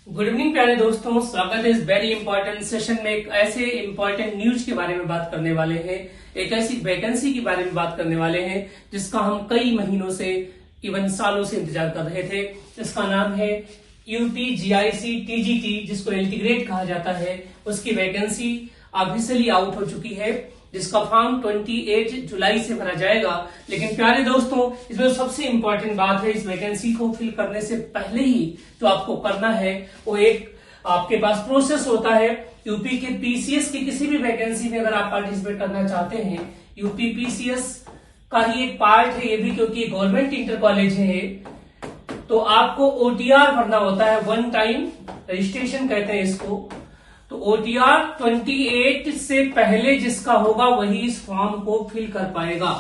Good evening प्यारे दोस्तों, स्वागत है इस वेरी इंपॉर्टेंट सेशन में। एक ऐसे इंपॉर्टेंट न्यूज के बारे में बात करने वाले हैं, एक ऐसी वैकेंसी के बारे में बात करने वाले हैं जिसका हम कई महीनों से इवन सालों से इंतजार कर रहे थे। इसका नाम है यूपी जीआईसी टीजीटी, जिसको एलटी ग्रेड कहा जाता है। उसकी वैकेंसी ऑफिशियली आउट हो चुकी है, जिसका फॉर्म 28 जुलाई से भरा जाएगा। लेकिन प्यारे दोस्तों, इसमें सबसे इंपॉर्टेंट बात है, इस वैकेंसी को फिल करने से पहले ही जो आपको करना है वो एक आपके पास प्रोसेस होता है। यूपी के पीसीएस की किसी भी वैकेंसी में अगर आप पार्टिसिपेट करना चाहते हैं, यूपी पीसीएस का ही एक पार्ट है ये भी, क्योंकि गवर्नमेंट इंटर कॉलेज है, तो आपको ओटीआर भरना होता है। वन टाइम रजिस्ट्रेशन कहते हैं इसको। तो ओटीआर 28 से पहले जिसका होगा वही इस फॉर्म को फिल कर पाएगा।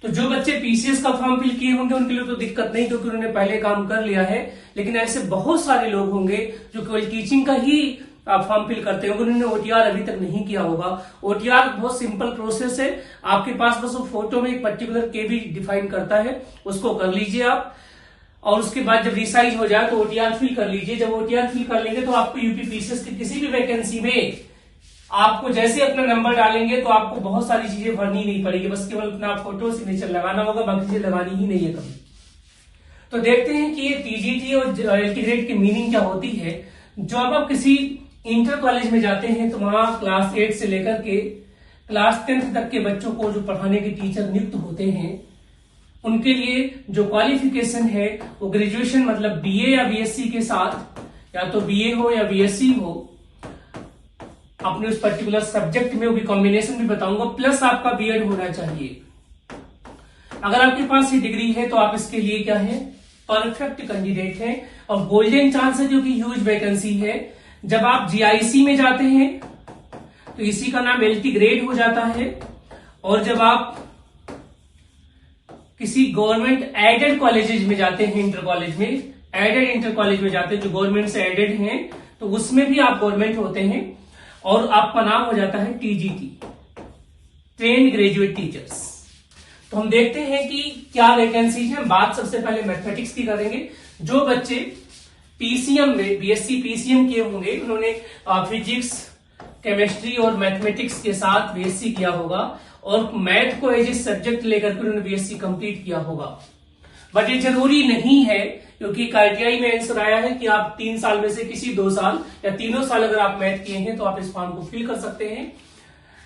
तो जो बच्चे पीसीएस का फॉर्म फिल किए होंगे उनके लिए तो दिक्कत नहीं, क्योंकि उन्होंने पहले काम कर लिया है। लेकिन ऐसे बहुत सारे लोग होंगे जो केवल टीचिंग का ही फॉर्म फिल करते होंगे, उन्होंने ओटीआर अभी तक नहीं किया होगा। ओटीआर बहुत सिंपल प्रोसेस है, आपके पास बस वो फोटो में एक पर्टिकुलर केबी डिफाइन करता है, उसको कर लीजिए आप। और उसके बाद जब रिसाइज हो जाए तो ओटीआर फिल कर लीजिए। जब ओटीआर फिल कर लेंगे तो आपको यूपी पीसीएस की किसी भी वैकेंसी में आपको जैसे अपना नंबर डालेंगे तो आपको बहुत सारी चीजें भरनी नहीं पड़ेगी, बस केवल अपना फोटो सिग्नेचर लगाना होगा, बाकी चीजें लगानी ही नहीं है कभी। तो देखते हैं कि ये टीजीटी और एलटी ग्रेड की मीनिंग क्या होती है। जब आप किसी इंटर कॉलेज में जाते हैं तो वहां क्लास 8 से लेकर के क्लास 10 तक के बच्चों को जो पढ़ाने के टीचर नियुक्त होते हैं, उनके लिए जो क्वालिफिकेशन है वो ग्रेजुएशन मतलब बीए या बीएससी के साथ, या तो बीए हो या बीएससी हो, अपने उस पर्टिकुलर सब्जेक्ट में, वो भी कॉम्बिनेशन भी बताऊंगा, प्लस आपका बीएड होना चाहिए। अगर आपके पास ये डिग्री है तो आप इसके लिए क्या है, परफेक्ट कैंडिडेट हैं और गोल्डन चांस है, क्योंकि ह्यूज वैकेंसी है। जब आप जीआईसी में जाते हैं तो इसी का नाम एलटी ग्रेड हो जाता है, और जब आप किसी गवर्नमेंट एडेड कॉलेजेस में जाते हैं, इंटर कॉलेज में, एडेड इंटर कॉलेज में जाते हैं जो गवर्नमेंट से एडेड हैं, तो उसमें भी आप गवर्नमेंट होते हैं और आपका नाम हो जाता है टीजीटी, ट्रेन ग्रेजुएट टीचर्स। तो हम देखते हैं कि क्या वैकेंसी है। बात सबसे पहले मैथमेटिक्स की करेंगे। जो बच्चे पीसीएम में बीएससी पीसीएम किए होंगे, उन्होंने फिजिक्स, केमिस्ट्री और मैथमेटिक्स के साथ बीएससी किया होगा और मैथ को एज ए सब्जेक्ट लेकर के उन्होंने बीएससी कंप्लीट किया होगा। बट ये जरूरी नहीं है, क्योंकि आरटीआई में आंसर आया है कि आप 3 साल में से किसी 2 साल या तीनों साल अगर आप मैथ किए हैं तो आप इस फॉर्म को फिल कर सकते हैं,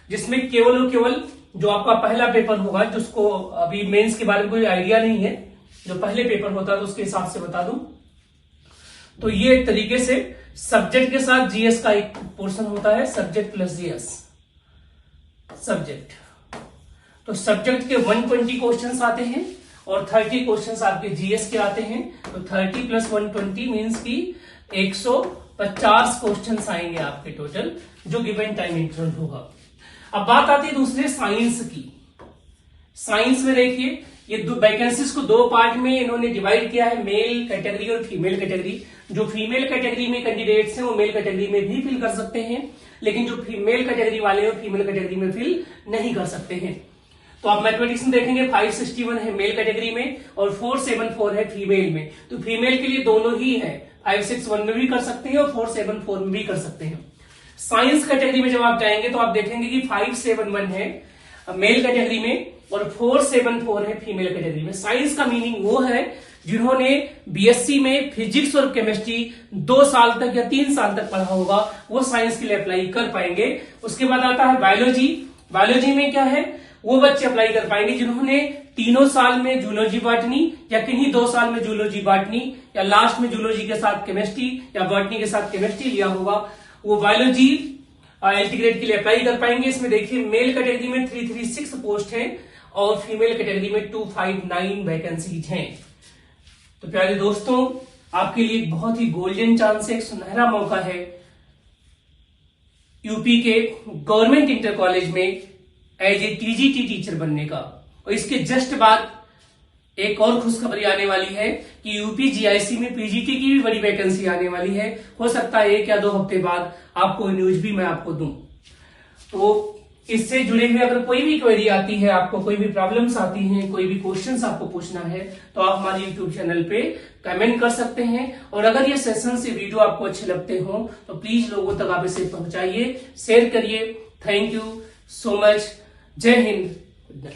जिसमें केवल और केवल जो आपका पहला पेपर होगा, जिसको अभी मेंस के बारे में कोई आइडिया नहीं है, जो पहले पेपर होता है तो उसके हिसाब से बता दूं तो ये एक तरीके से सब्जेक्ट के साथ जीएस का एक पोर्शन होता है, सब्जेक्ट प्लस जीएस सब्जेक्ट। तो सब्जेक्ट के 120 क्वेश्चंस आते हैं और 30 क्वेश्चंस आपके जीएस के आते हैं। तो 30 प्लस 120 मीन्स की 150 क्वेश्चंस आएंगे आपके टोटल, जो गिवन टाइम इंटरवल होगा। अब बात आती है दूसरे साइंस की। साइंस में देखिए, ये दो वैकेंसीज को 2 पार्ट में इन्होंने डिवाइड किया है, मेल कैटेगरी और फीमेल कैटेगरी। जो फीमेल कैटेगरी में कैंडिडेट्स हैं वो मेल कैटेगरी में भी फिल कर सकते हैं, लेकिन जो फीमेल कैटेगरी वाले हैं फीमेल कैटेगरी में फिल नहीं कर सकते हैं। तो आप मैथमेटिक्स में देखेंगे 561 है मेल कैटेगरी में और 474 है फीमेल में। तो फीमेल के लिए दोनों ही है, 561 में भी कर सकते हैं और 474 में भी कर सकते हैं। साइंस कैटेगरी में जब आप जाएंगे तो आप देखेंगे कि 571 है मेल कैटेगरी में और 474 है फीमेल कैटेगरी में। साइंस का मीनिंग वो है जिन्होंने बीएससी में फिजिक्स और केमिस्ट्री 2 साल तक या 3 साल तक पढ़ा होगा, वो साइंस के लिए अप्लाई कर पाएंगे। उसके बाद आता है बायोलॉजी। बायोलॉजी में क्या है, वो बच्चे अप्लाई कर पाएंगे जिन्होंने 3 साल में जूलॉजी बॉटनी या किन्हीं 2 साल में जूलॉजी बॉटनी या लास्ट में जूलॉजी के साथ केमिस्ट्री या बॉटनी के साथ केमिस्ट्री लिया होगा, वो बायोलॉजी एलटी ग्रेड के लिए अप्लाई कर पाएंगे। इसमें देखिए मेल कैटेगरी में 336 पोस्ट है और फीमेल कैटेगरी में 259 वैकेंसीज हैं। तो प्यारे दोस्तों, आपके लिए बहुत ही गोल्डन चांस है, एक सुनहरा मौका है यूपी के गवर्नमेंट इंटर कॉलेज में एज ए टीजीटी टीचर बनने का। और इसके जस्ट बाद एक और खुशखबरी आने वाली है कि यूपी जीआईसी में पीजीटी की भी बड़ी वैकेंसी आने वाली है। हो सकता है 1 या 2 हफ्ते बाद आपको न्यूज भी मैं आपको दूं। तो इससे जुड़े हुए अगर कोई भी क्वेरी आती है, आपको कोई भी प्रॉब्लम्स आती हैं, कोई भी क्वेश्चंस आपको पूछना है, तो आप हमारे यूट्यूब चैनल पे कमेंट कर सकते हैं। और अगर ये सेशन से वीडियो आपको अच्छे लगते हो तो प्लीज लोगों तक आप इसे पहुंचाइए, शेयर करिए। Thank you so much. जय हिंद।